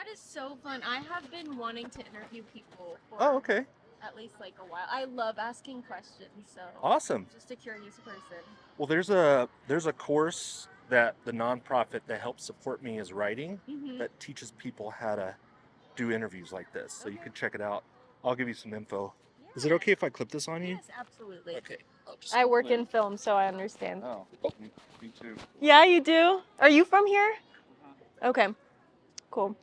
That is so fun. I have been wanting to interview people for okay. at least like a while. I love asking questions, so Awesome. just a curious person. Well, there's a course that the nonprofit that helps support me is writing Mm-hmm. that teaches people how to do interviews like this. So you Okay. can check it out. I'll give you some info. Is it Yeah. okay if I clip this on you? Yes, absolutely. Okay. I'll just I work clip. in film, so I understand. Oh, me too. Yeah, you do? Are you from here? Okay. Cool.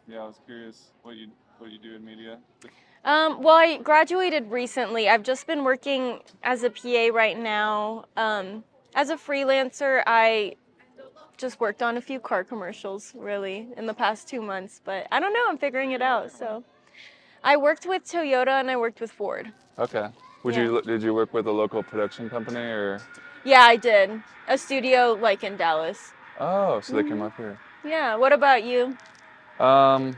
Yeah, I was curious what you do in media. Well, I graduated recently. I've just been working as a PA right now. As a freelancer, I just worked on a few car commercials, really, in the past 2 months. But I don't know, I'm figuring it out. So I worked with Toyota and I worked with Ford. Okay. Yeah. Did you work with a local production company or? Yeah, I did. A studio like in Dallas. Oh, so they came up here. Yeah, what about you? Um,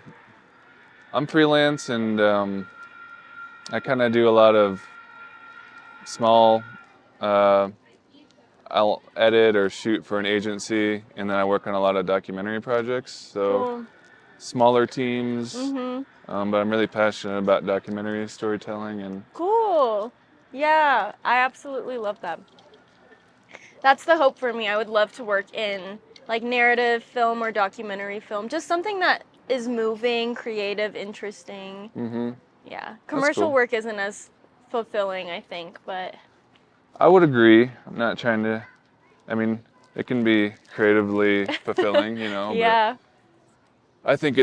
I'm freelance and I kind of do a lot of small. I'll edit or shoot for an agency, and then I work on a lot of documentary projects. So Cool. smaller teams, Mm-hmm. but I'm really passionate about documentary storytelling and. Cool. Yeah, I absolutely love that. That's the hope for me. I would love to work in like narrative film or documentary film. Just something that is moving, creative, interesting. Mm-hmm. Yeah. That's Commercial cool. work isn't as fulfilling, I think, but I would agree. I'm not trying to. I mean, it can be creatively fulfilling, yeah. but I think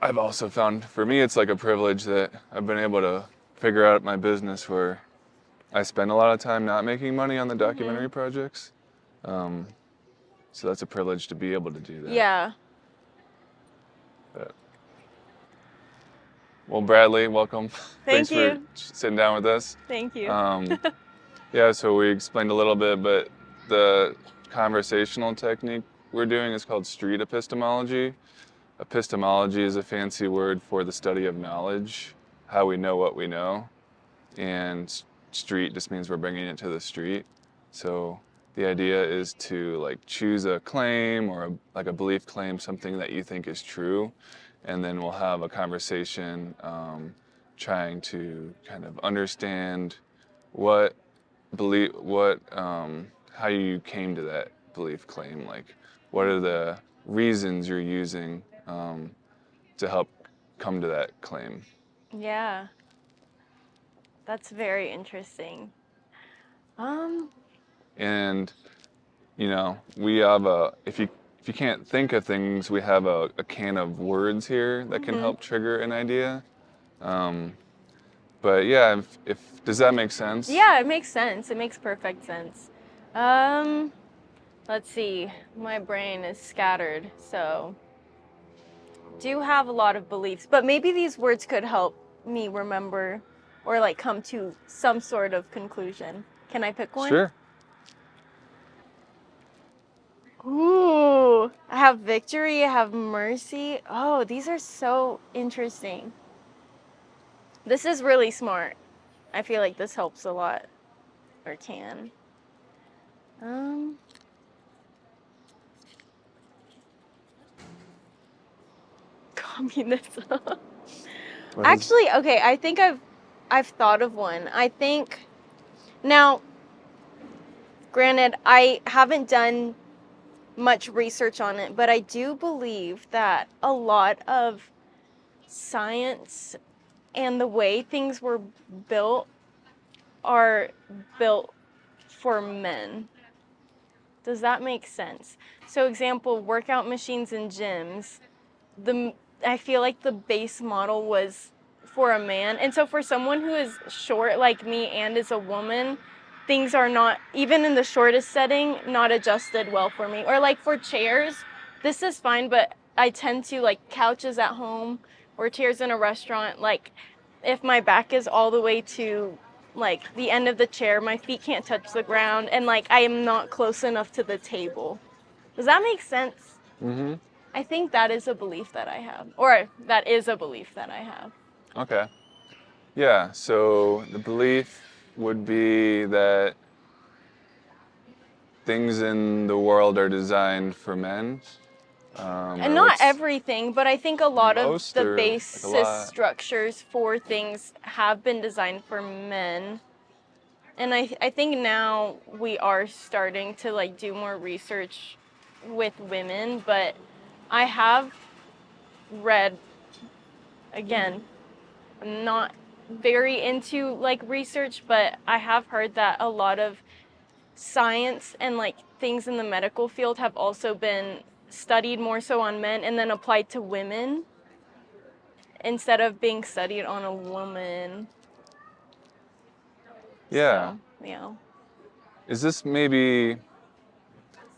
I've also found, for me, it's like a privilege that I've been able to figure out my business where I spend a lot of time not making money on the documentary projects. So that's a privilege to be able to do that. Yeah. But, well, Bradley, welcome. Thank Thanks you. for sitting down with us. Thank you. Yeah, so we explained a little bit, but the conversational technique we're doing is called street epistemology. Epistemology is a fancy word for the study of knowledge, how we know what we know. And street just means we're bringing it to the street. So the idea is to like choose a claim or like a belief claim, something that you think is true, and then we'll have a conversation trying to kind of understand what how you came to that belief claim, like what are the reasons you're using to help come to that claim. Yeah. That's very interesting. And we have if you can't think of things, we have a can of words here that can help trigger an idea. But yeah, if does that make sense? Yeah, it makes sense. It makes perfect sense. Let's see. My brain is scattered, so do have a lot of beliefs, but maybe these words could help me remember or like come to some sort of conclusion. Can I pick one? Sure. Ooh, I have victory, I have mercy. Oh, these are so interesting. This is really smart. I feel like this helps a lot, or can. Communism. Actually, okay, I think I've thought of one. I think now, granted, I haven't done much research on it, but I do believe that a lot of science and the way things were built are built for men. Does that make sense? So example, workout machines and gyms, I feel like the base model was for a man. And so for someone who is short like me and is a woman, things are not, even in the shortest setting, not adjusted well for me. Or like for chairs, this is fine, but I tend to like couches at home or chairs in a restaurant, like if my back is all the way to like the end of the chair, my feet can't touch the ground, and like I am not close enough to the table. Does that make sense? Mm-hmm. I think that is a belief that I have, or that is a belief that I have. Okay. Yeah, so the belief would be that things in the world are designed for men, And or not what's everything, but I think a lot of most, the or like a basis lot? structures for things have been designed for men. And I think now we are starting to like do more research with women, but I have read, again, I'm not very into like research, but I have heard that a lot of science and like things in the medical field have also been studied more so on men and then applied to women instead of being studied on a woman. Yeah. So, yeah. Is this maybe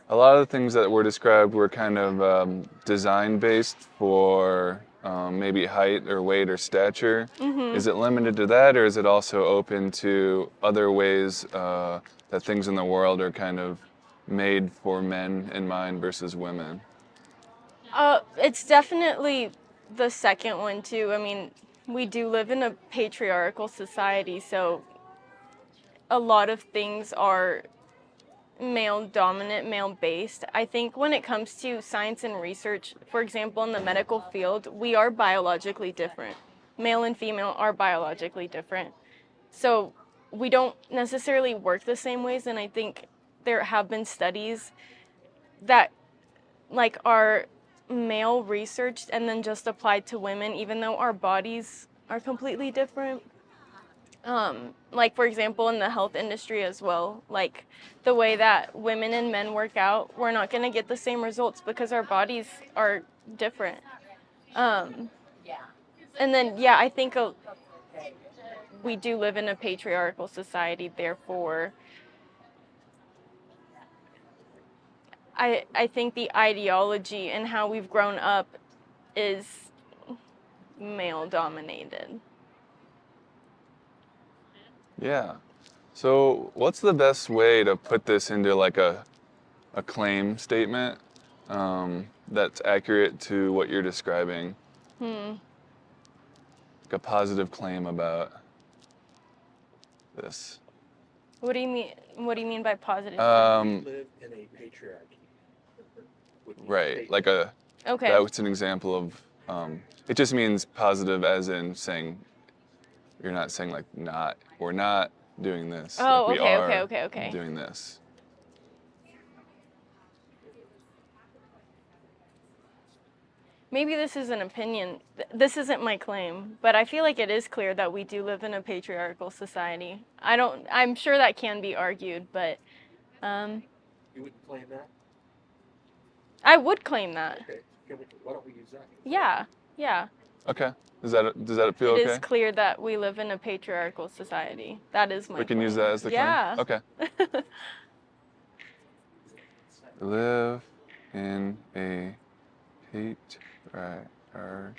a lot of the things that were described were kind of design based for maybe height or weight or stature? Mhm. Is it limited to that, or is it also open to other ways that things in the world are kind of made for men in mind versus women? It's definitely the second one too. I mean, we do live in a patriarchal society, so a lot of things are male dominant, male based. I think when it comes to science and research, for example, in the medical field, we are biologically different. Male and female are biologically different. So we don't necessarily work the same ways, and I think there have been studies that like are male researched and then just applied to women, even though our bodies are completely different. Like for example, in the health industry as well, like the way that women and men work out, we're not gonna get the same results because our bodies are different. Um, and then yeah, I think we do live in a patriarchal society, therefore I think the ideology and how we've grown up is male dominated. Yeah. So, what's the best way to put this into like a claim statement that's accurate to what you're describing? Hmm. Like a positive claim about this. What do you mean? What do you mean by positive? Live in a patriarchy. Would be a Right. statement. Like Okay. that's an example of. It just means positive, as in saying you're not saying like not we're not doing this. Like Oh, we okay, are okay. doing this. Maybe this is an opinion. This isn't my claim, but I feel like it is clear that we do live in a patriarchal society. I'm sure that can be argued, but You wouldn't claim that? I would claim that. Okay. Why don't we use that? Yeah. Okay. Does that feel It okay? is clear that we live in a patriarchal society. That is my We can claim. use that as the Yeah. claim? Okay. Live in a patriarchal,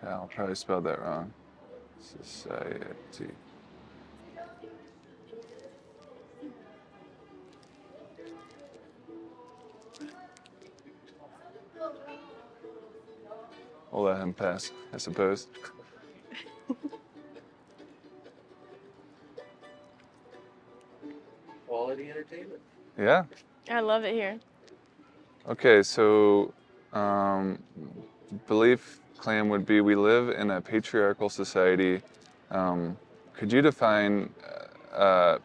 I'll probably spelled that wrong, society. We'll let him pass, I suppose. Quality entertainment. Yeah. I love it here. Okay, so belief claim would be we live in a patriarchal society. Could you define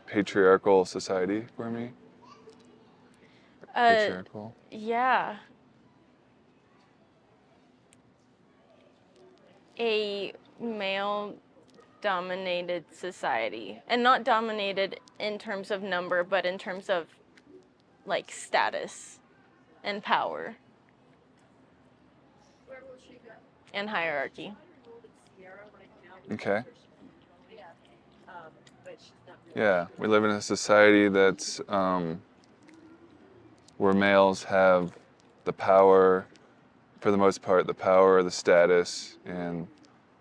patriarchal society for me? Patriarchal. Yeah. A male dominated society, and not dominated in terms of number, but in terms of like status and power and hierarchy. Okay. Yeah, we live in a society that's where males have the power, for the most part, the power, the status, and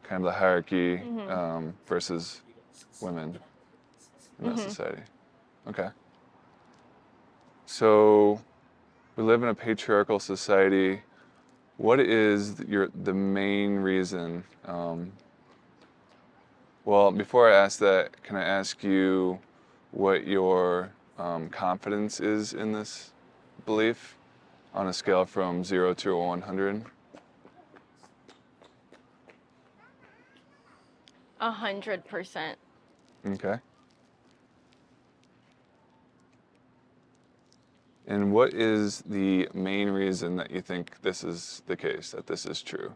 kind of the hierarchy versus women in that society. Okay. So we live in a patriarchal society. What is the main reason? Well, before I ask that, can I ask you what your confidence is in this belief? on a scale from 0 to 100? 100%. Okay. And what is the main reason that you think this is the case, that this is true?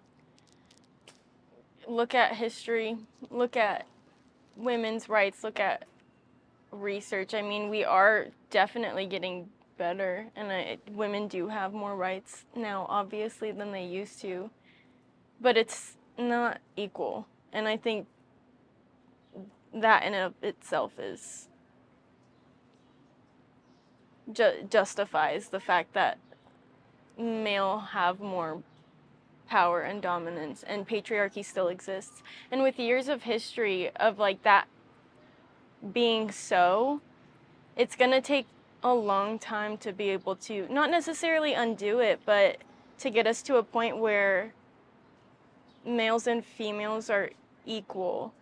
Look at history, look at women's rights, look at research. I mean, we are definitely getting better, and women do have more rights now, obviously, than they used to. But it's not equal. And I think that in of itself is justifies the fact that male have more power and dominance, and patriarchy still exists. And with years of history of like that being so, it's gonna take a long time to be able to not necessarily undo it, but to get us to a point where males and females are equal.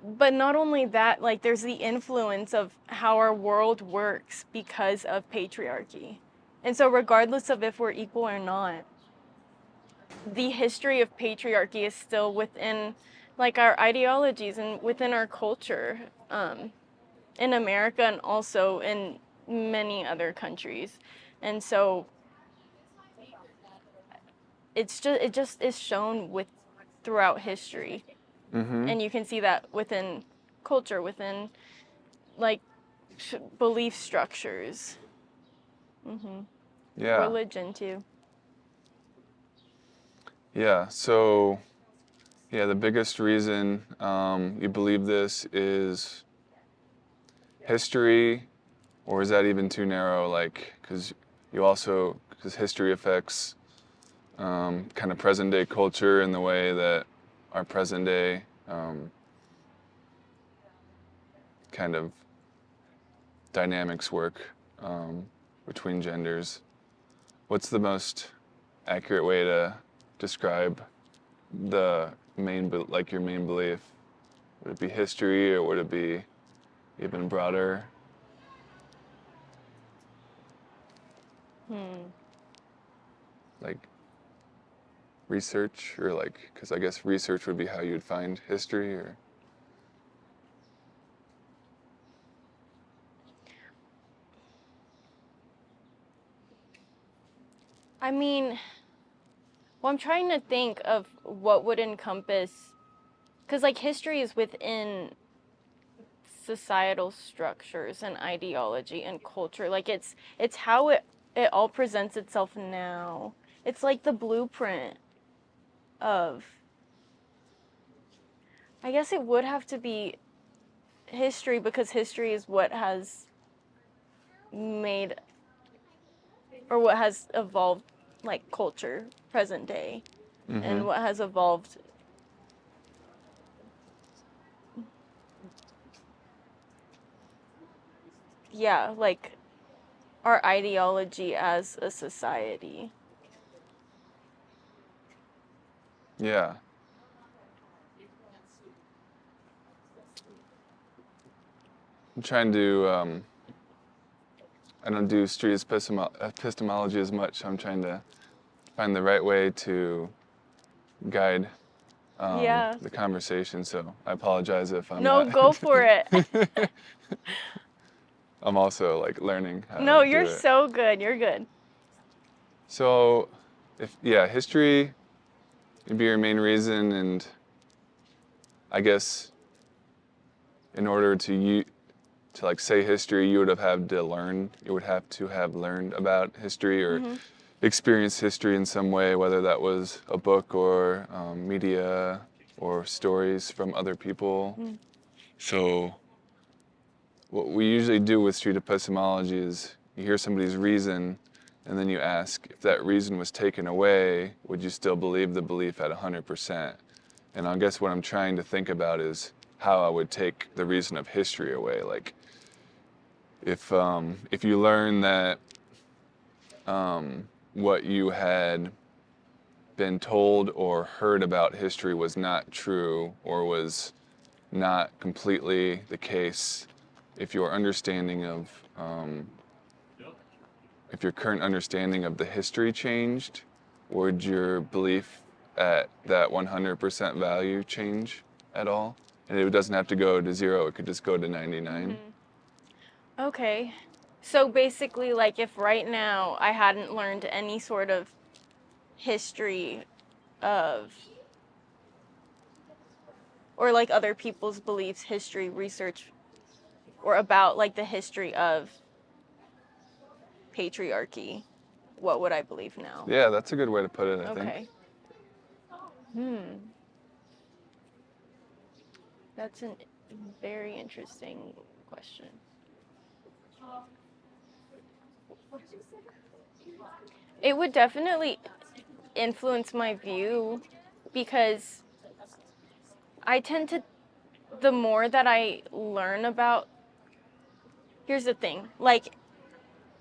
But not only that, like there's the influence of how our world works because of patriarchy. And so regardless of if we're equal or not, the history of patriarchy is still within like our ideologies and within our culture, in America and also in many other countries. And so it just is shown with throughout history. Mm-hmm. And you can see that within culture, within like belief structures. Yeah. Religion too. Yeah. So, yeah, the biggest reason you believe this is history, or is that even too narrow? Like, because history affects kind of present day culture in the way that our present day kind of dynamics work between genders. What's the most accurate way to describe your main belief? Would it be history, or would it be even broader? Like research, or like, because I guess research would be how you'd find history, or... I mean, well, I'm trying to think of what would encompass, because like history is within societal structures and ideology and culture. Like it's how it all presents itself now. It's like the blueprint of, I guess it would have to be history, because history is what has made, or what has evolved like culture present day, and what has evolved like our ideology as a society. Yeah. I'm trying to, I don't do street epistemology as much. I'm trying to find the right way to guide the conversation, so I apologize if I'm No, not... go for it. I'm also like learning how No, to do you're it. so good. You're good. So, history would be your main reason, and I guess in order to like say history, you would have to have learned about history, or experienced history in some way, whether that was a book or media or stories from other people. So what we usually do with street epistemology is you hear somebody's reason, and then you ask, if that reason was taken away, would you still believe the belief at 100%? And I guess what I'm trying to think about is how I would take the reason of history away. Like, if you learn that what you had been told or heard about history was not true, or was not completely the case, if your understanding of if your current understanding of the history changed, would your belief at that 100% value change at all? And it doesn't have to go to 0, it could just go to 99. Okay. So basically, like, if right now I hadn't learned any sort of history of, or like other people's beliefs, history, research, or about like the history of patriarchy, what would I believe now? Yeah, that's a good way to put it, I think. Okay. That's a very interesting question. It would definitely influence my view because I tend to, the more that I learn about, here's the thing, like,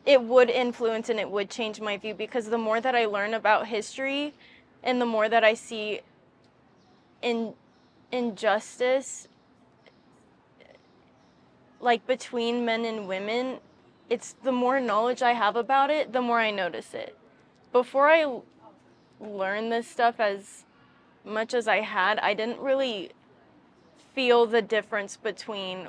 it would influence and it would change my view because the more that I learn about history and the more that I see injustice, like between men and women, it's the more knowledge I have about it, the more I notice it. Before I learned this stuff as much as I had, I didn't really feel the difference between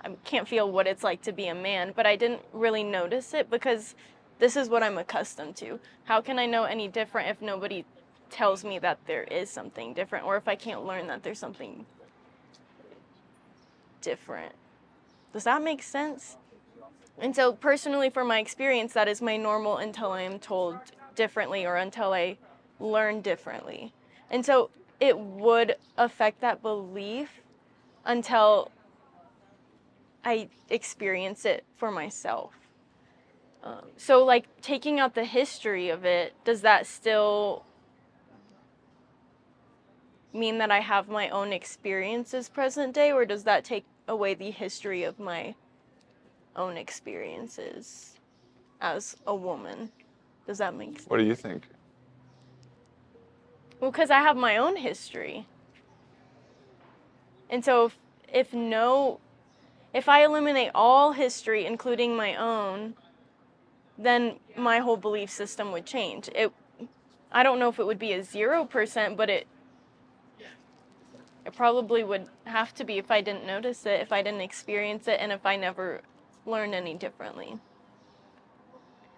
I can't feel what it's like to be a man, but I didn't really notice it because this is what I'm accustomed to. How can I know any different if nobody tells me that there is something different, or if I can't learn that there's something different? Does that make sense? And so personally, for my experience, that is my normal until I am told differently or until I learn differently. And so it would affect that belief until I experience it for myself. So like taking out the history of it, does that still mean that I have my own experiences present day, or does that take away the history of my own experiences as a woman? Does that make sense? What do you think? Well, because I have my own history. And so if I eliminate all history, including my own, then my whole belief system would change. I don't know if it would be a 0%, but it probably would have to be if I didn't notice it, if I didn't experience it, and if I never learned any differently.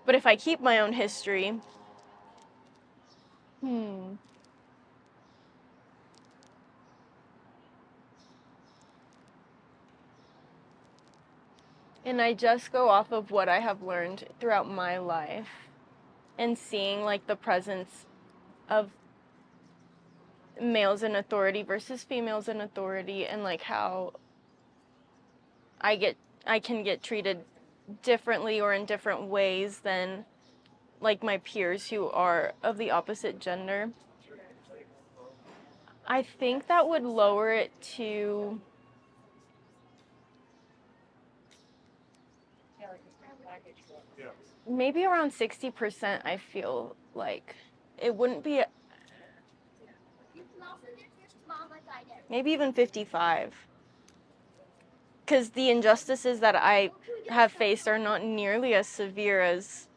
But if I keep my own history, and I just go off of what I have learned throughout my life and seeing like the presence of males in authority versus females in authority, and like how I can get treated differently or in different ways than like my peers who are of the opposite gender. I think that would lower it to maybe around 60%. I feel like it wouldn't be maybe even 55, because the injustices that I have faced are not nearly as severe as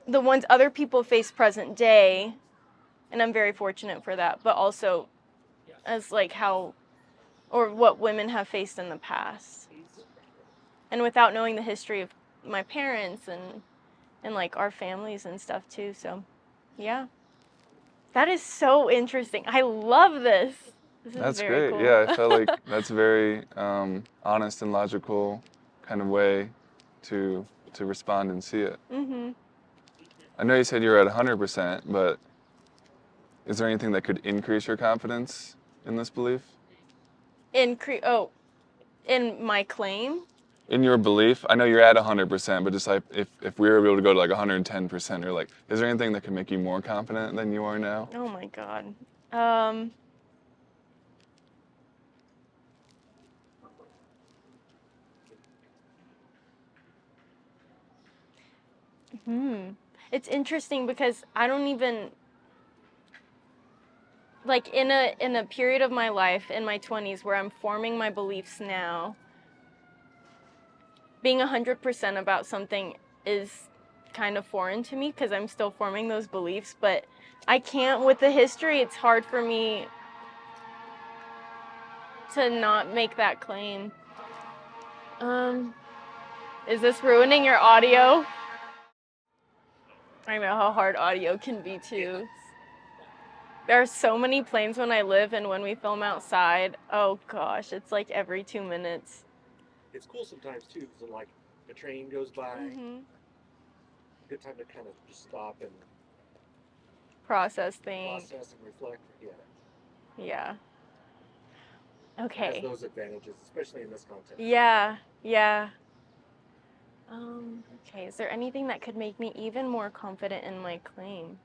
the ones other people face present day, and I'm very fortunate for that, but also as like how or what women have faced in the past. And without knowing the history of my parents and like our families and stuff too. So yeah, that is so interesting. I love this. This is That's very great. cool. Yeah, I felt like that's a very honest and logical kind of way to respond and see it. I know you said you're at 100%, but is there anything that could increase your confidence in this belief? In my claim. In your belief, I know you're at 100%, but just like if we were able to go to like 110%, or like, is there anything that could make you more confident than you are now? Oh my God. It's interesting because I don't even like in a period of my life in my 20s where I'm forming my beliefs now. being 100% about something is kind of foreign to me because I'm still forming those beliefs, but I can't, with the history, it's hard for me to not make that claim. Is this ruining your audio? I know how hard audio can be too. There are so many planes when I live and when we film outside. Oh gosh, it's like every 2 minutes. It's cool sometimes too, because like a train goes by. Mm-hmm. Good time to kind of just stop and Process things. process and reflect. Yeah. Yeah. It Okay. has those advantages, especially in this context. Yeah, yeah. Okay, is there anything that could make me even more confident in my claim?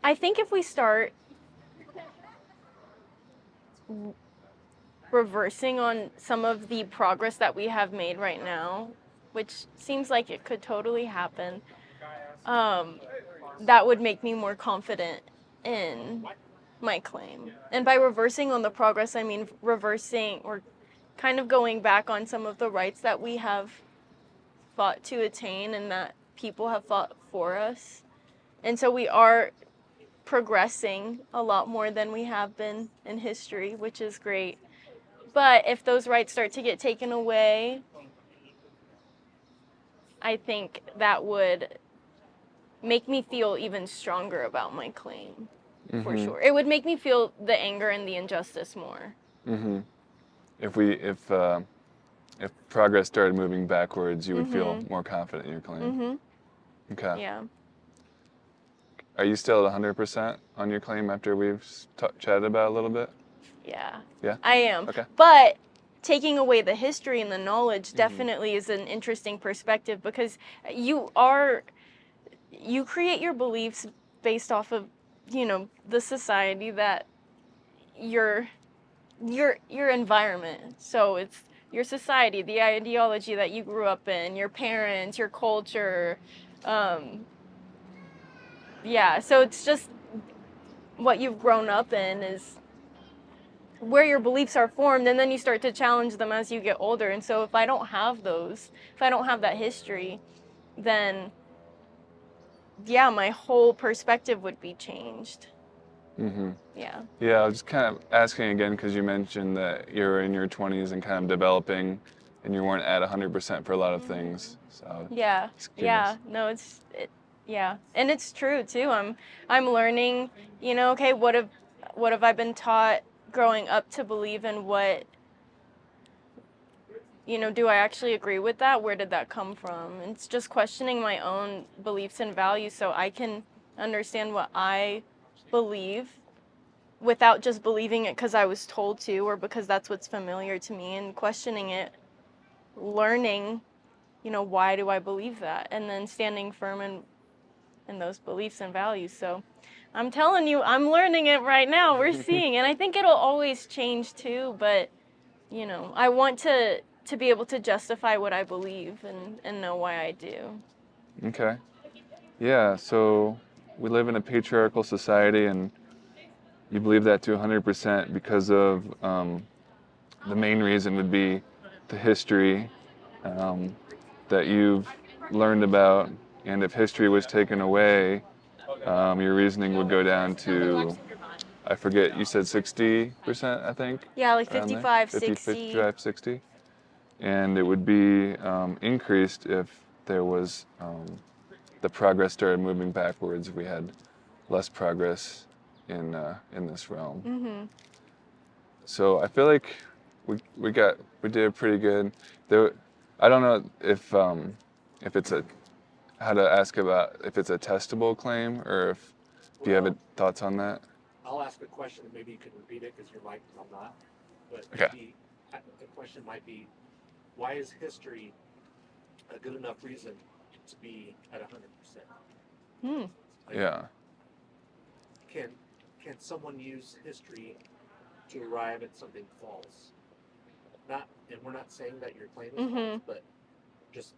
I think if we start reversing on some of the progress that we have made right now, which seems like it could totally happen, that would make me more confident in my claim. And by reversing on the progress, I mean reversing or kind of going back on some of the rights that we have fought to attain and that people have fought for us. And so we are progressing a lot more than we have been in history, which is great. But if those rights start to get taken away, I think that would make me feel even stronger about my claim, for sure. It would make me feel the anger and the injustice more. If progress started moving backwards, you would feel more confident in your claim. Okay. Yeah. Are you still at 100% on your claim after we've chatted about it a little bit? Yeah. Yeah? I am. Okay. But taking away the history and the knowledge definitely is an interesting perspective because you create your beliefs based off of, the society that your environment. So it's your society, the ideology that you grew up in, your parents, your culture. Yeah, so it's just what you've grown up in is where your beliefs are formed, and then you start to challenge them as you get older. And so if I don't have that history, then yeah, my whole perspective would be changed. Yeah. Yeah, I was just kind of asking again because you mentioned that you're in your 20s and kind of developing and you weren't at 100% for a lot of things. So Yeah. Yeah. No, yeah. And it's true too. I'm learning, okay, what have I been taught growing up to believe, and what, do I actually agree with that? Where did that come from? And it's just questioning my own beliefs and values so I can understand what I believe without just believing it because I was told to or because that's what's familiar to me, and questioning it, learning, why do I believe that? And then standing firm in those beliefs and values. So I'm telling you, I'm learning it right now. We're seeing, and I think it'll always change too, but I want to be able to justify what I believe and know why I do. Okay. Yeah, so we live in a patriarchal society and you believe that to 100% because of the main reason would be the history that you've learned about, and if history was taken away, your reasoning would go down to, I forget, you said 60%, I think? Yeah, like around there? 55, 50, 60. 55, 60. And it would be increased if there was the progress started moving backwards. We had less progress in this realm. So I feel like we did pretty good. I don't know if it's how to ask about if it's a testable claim or if do you have thoughts on that? I'll ask a question, and maybe you can repeat it because you're right and I'm not. But Okay. maybe the question might be, why is history a good enough reason to be at 100%? Yeah. Can someone use history to arrive at something false? And we're not saying that your claim is false, but just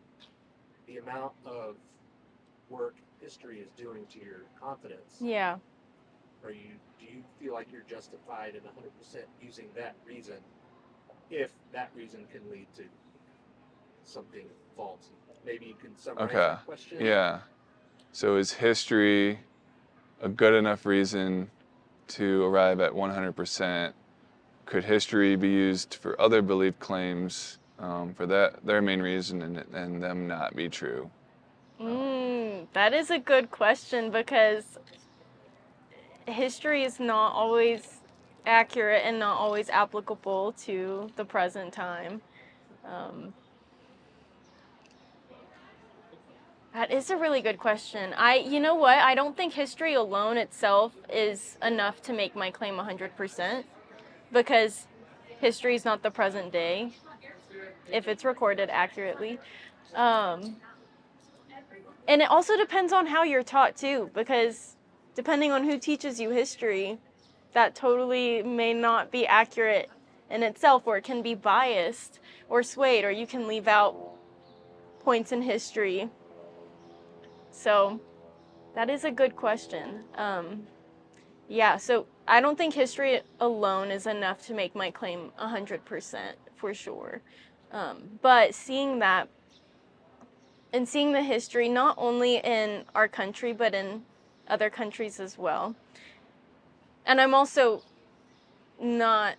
the amount of work history is doing to your confidence. Yeah. do you feel like you're justified in 100% using that reason if that reason can lead to something false? Maybe you can summarize Okay. that question. Yeah. So is history a good enough reason to arrive at 100%? Could history be used for other belief claims for their main reason and them not be true? That is a good question, because history is not always accurate and not always applicable to the present time. That is a really good question. You know what? I don't think history alone itself is enough to make my claim 100%, because history is not the present day if it's recorded accurately. Um, and it also depends on how you're taught too, because depending on who teaches you history, that totally may not be accurate in itself, or it can be biased or swayed, or you can leave out points in history. So that is a good question. Yeah, so I don't think history alone is enough to make my claim 100% for sure. But seeing that, and seeing the history not only in our country but in other countries as well. And I'm also not,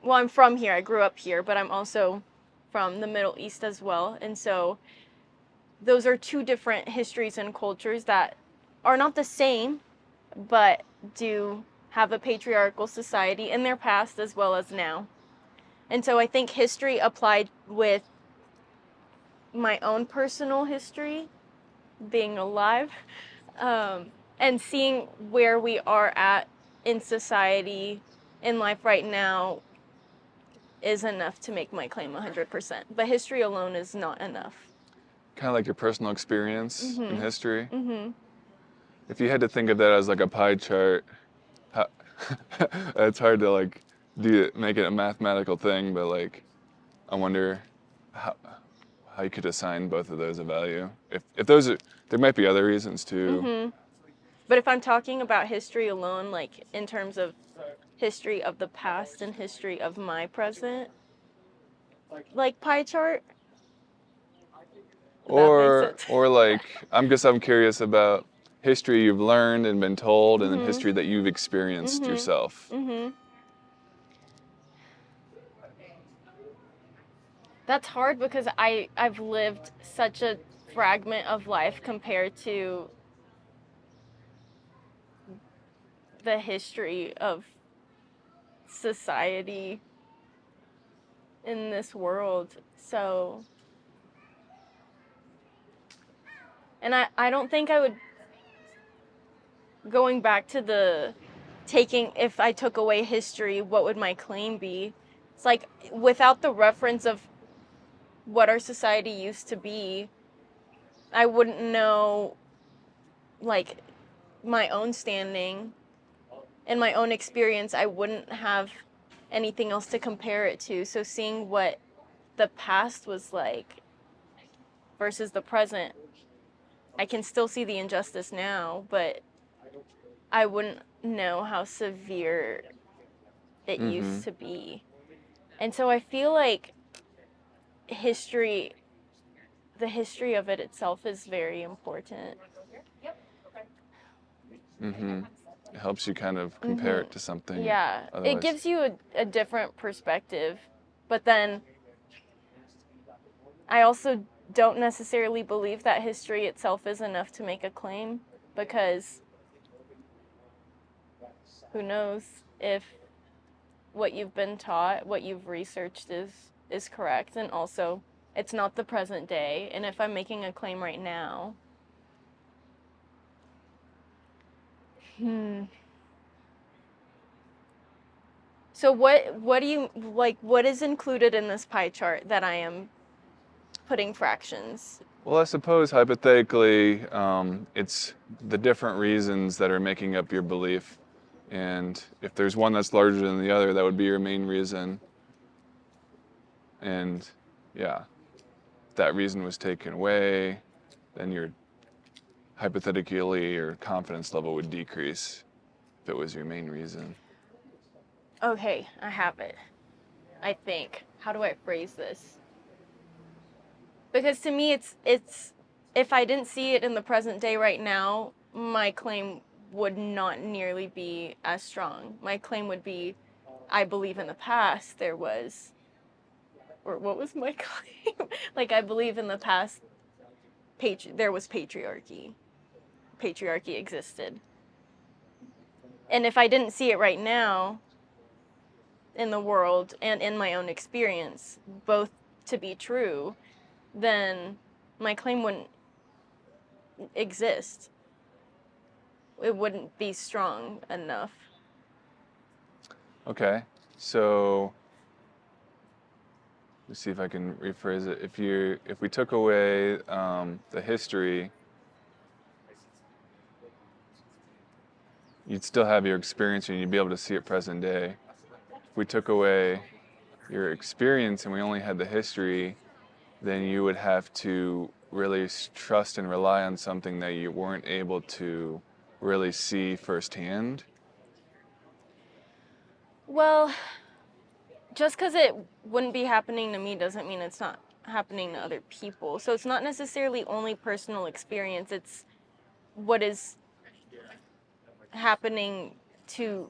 well, I'm from here, I grew up here, but I'm also from the Middle East as well. And so those are two different histories and cultures that are not the same, but do have a patriarchal society in their past as well as now. And so I think history applied with my own personal history, being alive, and seeing where we are at in society, in life right now, is enough to make my claim 100%. But history alone is not enough. Kind of like your personal experience in history. Mm-hmm. If you had to think of that as like a pie chart, how, it's hard to like make it a mathematical thing, but like I wonder how you could assign both of those a value. If those are, there might be other reasons too. Mm-hmm. But if I'm talking about history alone, like in terms of history of the past and history of my present, like pie chart. Or like I'm curious about history you've learned and been told, and then history that you've experienced yourself. Mm-hmm. That's hard, because I've lived such a fragment of life compared to the history of society in this world. So, and I don't think I would, going back to the if I took away history, what would my claim be? It's like, without the reference of what our society used to be, I wouldn't know, like, my own standing and my own experience. I wouldn't have anything else to compare it to. So seeing what the past was like versus the present, I can still see the injustice now, but I wouldn't know how severe it used to be. And so I feel like the history of it itself is very important. It helps you kind of compare it to something. Yeah, otherwise. It gives you a different perspective, but then I also don't necessarily believe that history itself is enough to make a claim, because who knows if what you've been taught, what you've researched is correct, and also it's not the present day. And if I'm making a claim right now, So what do you like? What is included in this pie chart that I am putting fractions? Well, I suppose hypothetically, it's the different reasons that are making up your belief. And if there's one that's larger than the other, that would be your main reason. And yeah, if that reason was taken away, then hypothetically your confidence level would decrease. if it was your main reason. Okay, I have it. I think. How do I phrase this? Because to me, it's if I didn't see it in the present day right now, my claim would not nearly be as strong. My claim would be, I believe in the past there was, or what was my claim? Like, I believe in the past there was patriarchy. Patriarchy existed. And if I didn't see it right now in the world and in my own experience, both to be true, then my claim wouldn't exist. It wouldn't be strong enough. Okay, so let's see if I can rephrase it. If we took away the history, you'd still have your experience and you'd be able to see it present day. If we took away your experience and we only had the history, then you would have to really trust and rely on something that you weren't able to really see firsthand. Well, just because it wouldn't be happening to me doesn't mean it's not happening to other people. So it's not necessarily only personal experience, it's what is happening to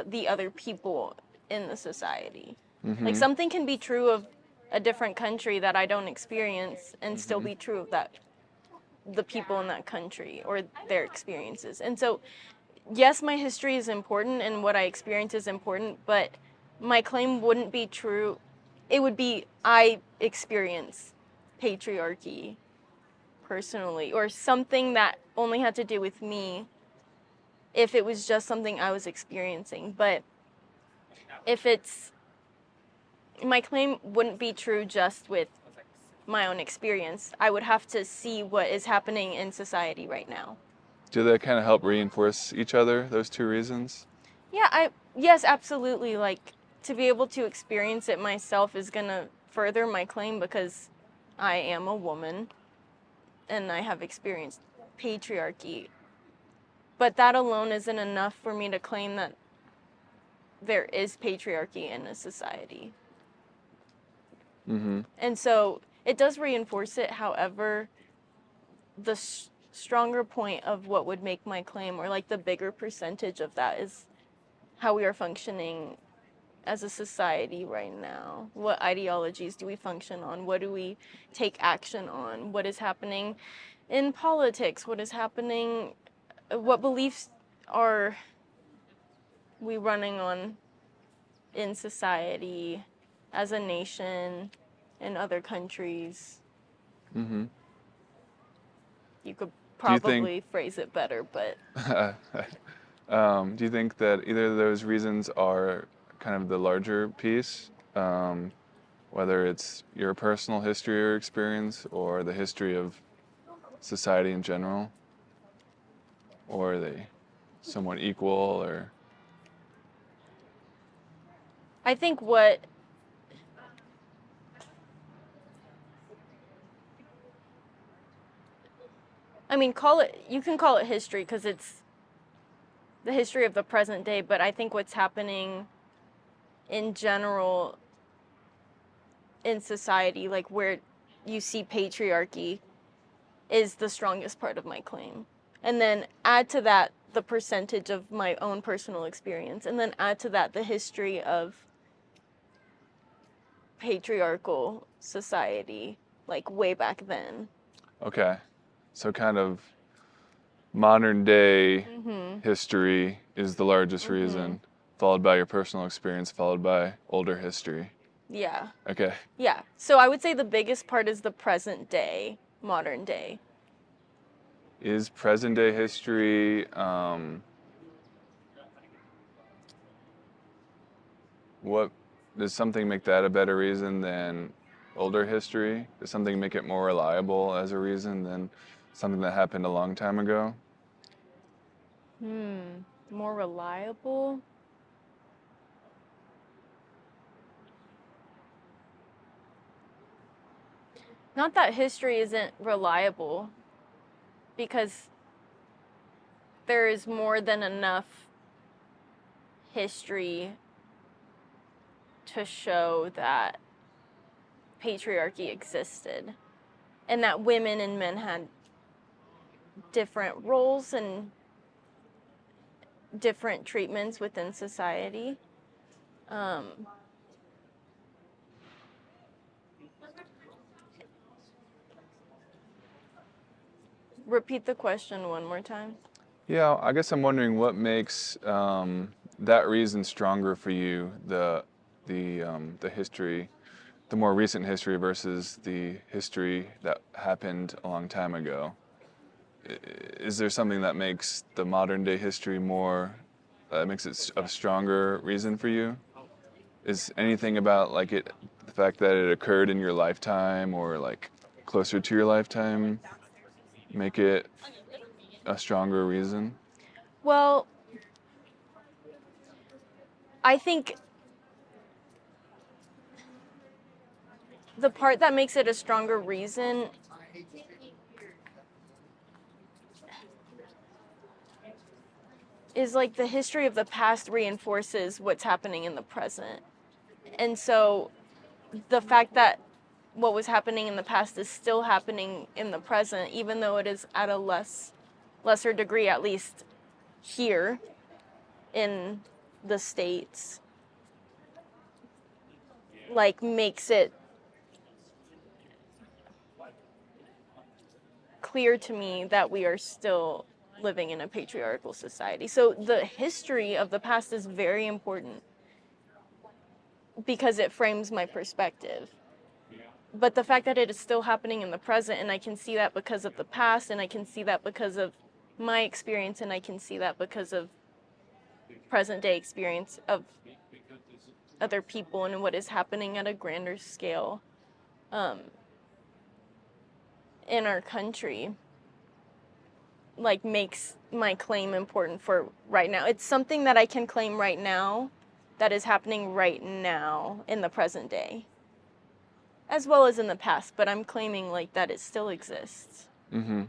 the other people in the society. Mm-hmm. Like, something can be true of a different country that I don't experience and still be true of the people in that country or their experiences. And so, yes, my history is important and what I experience is important, but my claim wouldn't be true. It would be, I experience patriarchy personally, or something that only had to do with me if it was just something I was experiencing. But if my claim wouldn't be true just with my own experience. I would have to see what is happening in society right now. Do they kind of help reinforce each other, those two reasons? Yeah, yes, absolutely. Like, to be able to experience it myself is going to further my claim because I am a woman and I have experienced patriarchy. But that alone isn't enough for me to claim that there is patriarchy in a society. Mm-hmm. And so it does reinforce it. However, the stronger point of what would make my claim, or like the bigger percentage of that, is how we are functioning as a society right now. What ideologies do we function on? What do we take action on? What is happening in politics? What is happening? What beliefs are we running on in society, as a nation, in other countries? Mm-hmm. You could Do you probably phrase it better, but do you think that either of those reasons are kind of the larger piece, whether it's your personal history or experience or the history of society in general? Or are they somewhat equal? Or I think you can call it history because it's the history of the present day, but I think what's happening in general in society, like where you see patriarchy, is the strongest part of my claim. And then add to that the percentage of my own personal experience, and then add to that the history of patriarchal society, like way back then. okay, so kind of modern day history is the largest reason, followed by your personal experience, followed by older history. Yeah. Okay. Yeah. So I would say the biggest part is the present day, modern day. Is present day history, what does something make that a better reason than older history? Does something make it more reliable as a reason than something that happened a long time ago? More reliable? Not that history isn't reliable, because there is more than enough history to show that patriarchy existed and that women and men had different roles and different treatments within society. Repeat the question one more time. Yeah, I guess I'm wondering what makes that reason stronger for you, the history, the more recent history versus the history that happened a long time ago. Is there something that makes the modern day history makes it a stronger reason for you? Is anything about like the fact that it occurred in your lifetime or like closer to your lifetime, make it a stronger reason? Well, I think the part that makes it a stronger reason is like the history of the past reinforces what's happening in the present. And so the fact that what was happening in the past is still happening in the present, even though it is at a lesser degree, at least here in the States, like makes it clear to me that we are still living in a patriarchal society. So the history of the past is very important because it frames my perspective. But the fact that it is still happening in the present, and I can see that because of the past, and I can see that because of my experience, and I can see that because of present day experience of other people and what is happening at a grander scale in our country, like makes my claim important for right now. It's something that I can claim right now that is happening right now in the present day, as well as in the past, but I'm claiming like that it still exists,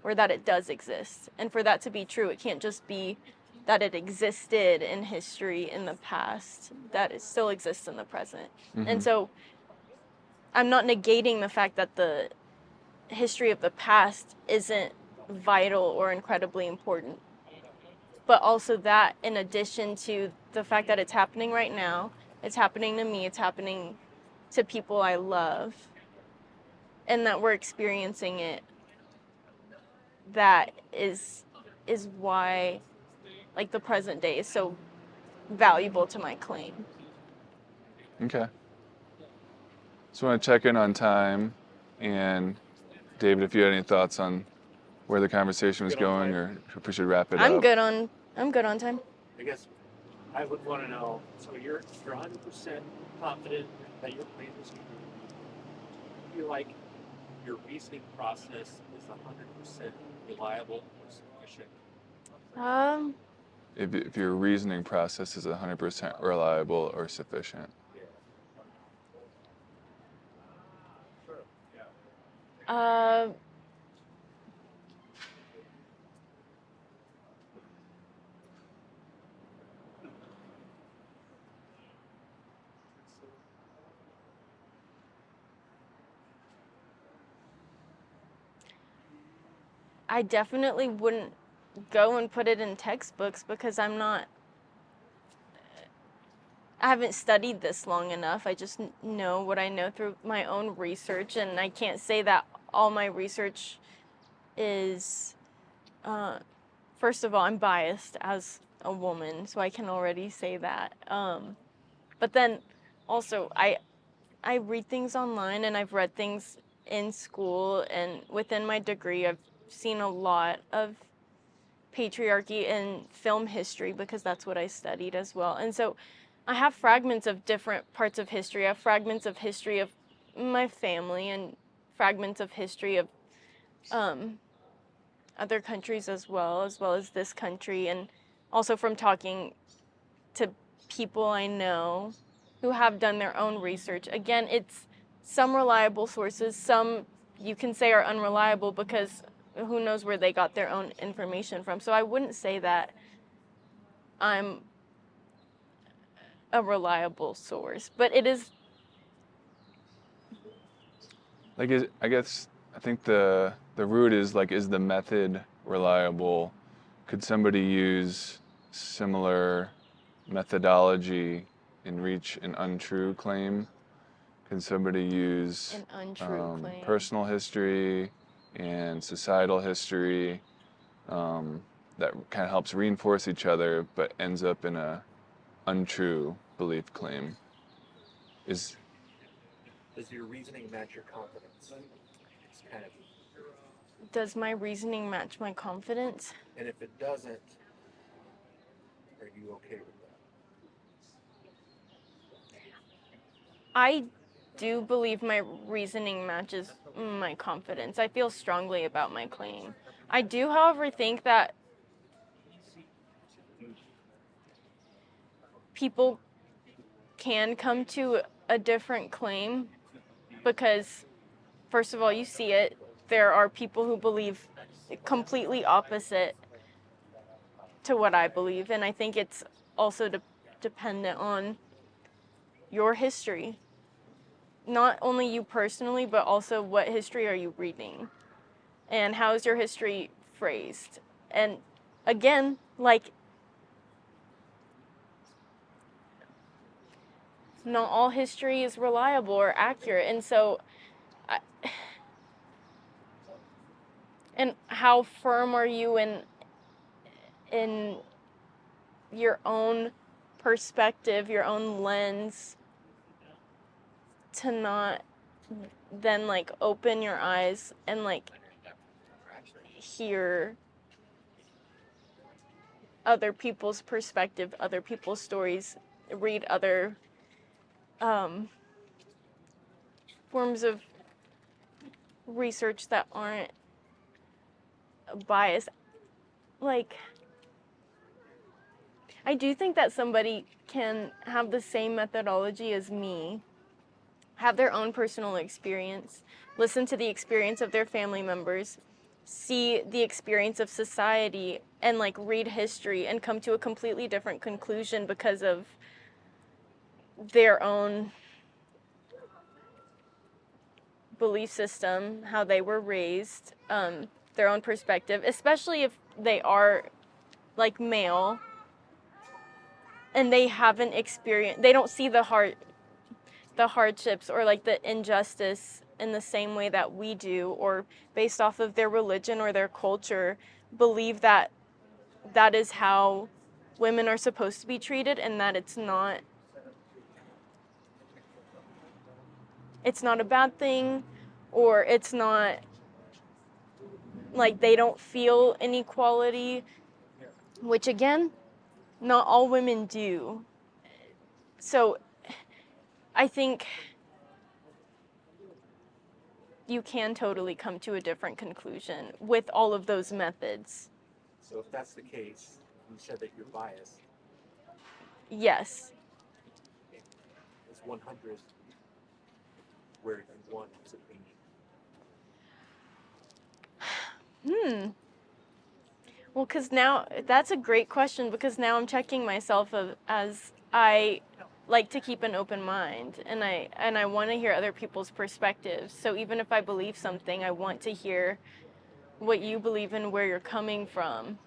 or that it does exist. And for that to be true, it can't just be that it existed in history in the past, that it still exists in the present. And so I'm not negating the fact that the history of the past isn't vital or incredibly important, but also that in addition to the fact that it's happening right now, it's happening to me, it's happening to people I love, and that we're experiencing it, that is why like the present day is so valuable to my claim. Okay. So I want to check in on time, and David, if you had any thoughts on where the conversation was going, or if we should wrap it up. I'm good on time. I guess I would want to know, so you're 100% confident that your claim is true. Do you feel like your reasoning process is 100% reliable or sufficient? If your reasoning process is 100% reliable or sufficient. I definitely wouldn't go and put it in textbooks because I haven't studied this long enough. I just know what I know through my own research, and I can't say that all my research is, first of all, I'm biased as a woman, so I can already say that. But then also, I read things online, and I've read things in school, and within my degree, I've seen a lot of patriarchy in film history because that's what I studied as well. And so I have fragments of different parts of history. I have fragments of history of my family and fragments of history of other countries as well as this country, and also from talking to people I know who have done their own research. Again, it's some reliable sources, some you can say are unreliable because who knows where they got their own information from. So I wouldn't say that I'm a reliable source, but it is. Like, I think the root is like, is the method reliable? Could somebody use similar methodology and reach an untrue claim? Can somebody use An untrue claim. personal history and societal history that kind of helps reinforce each other, but ends up in a untrue belief claim? Does your reasoning match your confidence? It's kind of, Does my reasoning match my confidence? and if it doesn't, are you okay with that? I do believe my reasoning matches my confidence. I feel strongly about my claim. I do, however, think that people can come to a different claim because, first of all, you see it. There are people who believe completely opposite to what I believe, and I think it's also dependent on your history. Not only you personally, but also what history are you reading? And how is your history phrased? And again, like, not all history is reliable or accurate. And so, and how firm are you in your own perspective, your own lens, to not then like open your eyes and like hear other people's perspective, other people's stories, read other forms of research that aren't biased. Like, I do think that somebody can have the same methodology as me, have their own personal experience, listen to the experience of their family members, see the experience of society, and like read history and come to a completely different conclusion because of their own belief system, how they were raised, their own perspective, especially if they are like male and they haven't experienced, they don't see the hardships or like the injustice in the same way that we do, or based off of their religion or their culture, believe that that is how women are supposed to be treated, and that it's not a bad thing, or it's not like they don't feel inequality, which again, not all women do. So I think you can totally come to a different conclusion with all of those methods. So if that's the case, you said that you're biased. Yes. Is 100 where you want it to be? Well, because now, that's a great question, because now I'm checking myself as I like to keep an open mind, and I want to hear other people's perspectives. So even if I believe something, I want to hear what you believe and where you're coming from.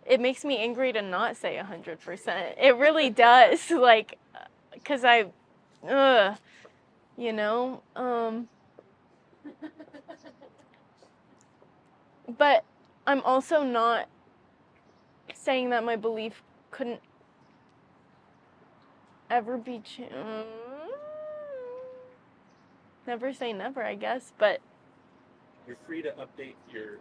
It makes me angry to not say 100%. It really does, like, because you know, but I'm also not saying that my belief couldn't ever be changed. Never say never, I guess, but You're free to update your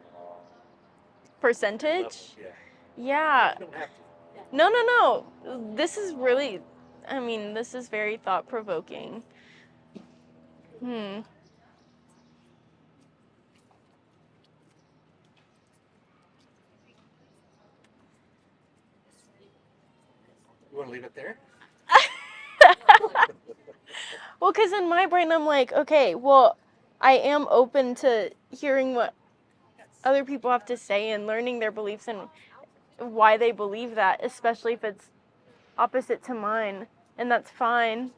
percentage? level. Yeah. You don't have to. No. This is really, this is very thought-provoking. You want to leave it there? Well, because in my brain, I'm like, okay, well, I am open to hearing what other people have to say and learning their beliefs and why they believe that, especially if it's opposite to mine, and that's fine.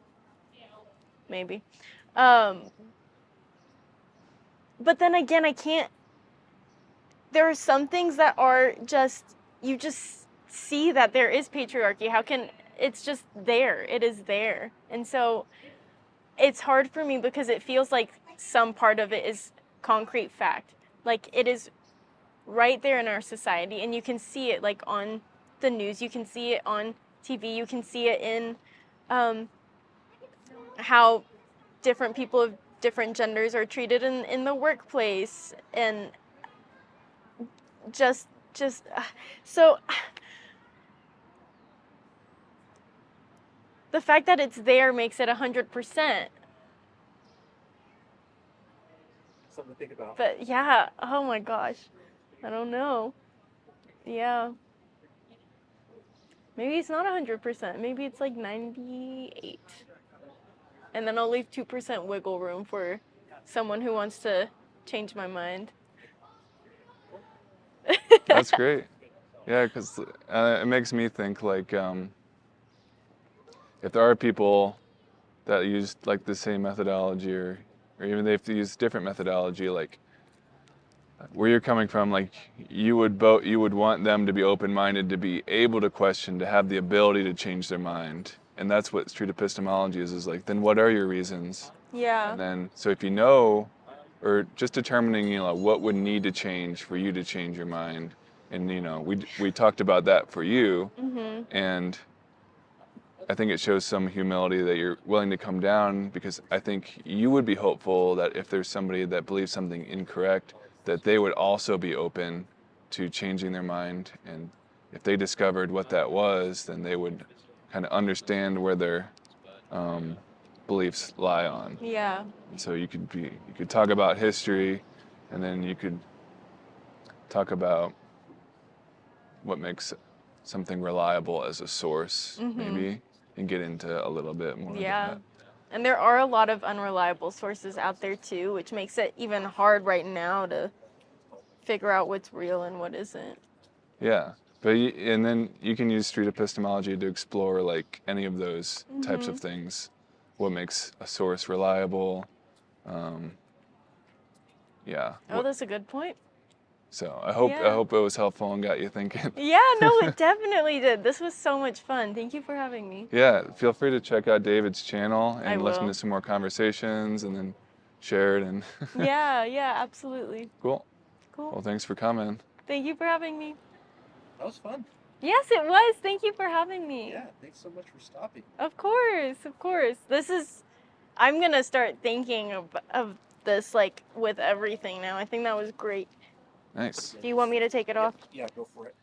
Maybe. But then again, I can't. There are some things that are just, you just see that there is patriarchy. How can, it's just there. It is there. And so it's hard for me because it feels like some part of it is concrete fact. Like it is right there in our society, and you can see it like on the news, you can see it on TV, you can see it in how different people of different genders are treated in the workplace, and just so the fact that it's there makes it 100%. Something to think about. But yeah, oh my gosh, I don't know. Yeah, maybe it's not 100%. Maybe it's like 98, and then I'll leave 2% wiggle room for someone who wants to change my mind. That's great. Yeah, because it makes me think like if there are people that use like the same methodology, or even they have to use different methodology, like where you're coming from, like you would want them to be open-minded, to be able to question, to have the ability to change their mind. And that's what street epistemology is like, then what are your reasons? Yeah. And then, so if you know, or just determining, what would need to change for you to change your mind. And, we talked about that for you. Mm-hmm. And I think it shows some humility that you're willing to come down, because I think you would be hopeful that if there's somebody that believes something incorrect, that they would also be open to changing their mind. And if they discovered what that was, then they would kind of understand where their beliefs lie on. Yeah. And so you could talk about history, and then you could talk about what makes something reliable as a source, maybe, and get into a little bit more of that. And there are a lot of unreliable sources out there too, which makes it even hard right now to figure out what's real and what isn't. Yeah, and then you can use street epistemology to explore like any of those types of things. What makes a source reliable? Yeah. Oh, that's a good point. So I hope it was helpful and got you thinking. Yeah, no, it definitely did. This was so much fun. Thank you for having me. Yeah, feel free to check out David's channel I and listen will. to some more conversations, and then share it. And Yeah, absolutely. Cool. Cool. Well, thanks for coming. Thank you for having me. That was fun. Yes, it was. Thank you for having me. Yeah, thanks so much for stopping. Of course. I'm going to start thinking of this like with everything now. I think that was great. Nice. Do you want me to take it off? Yeah, go for it.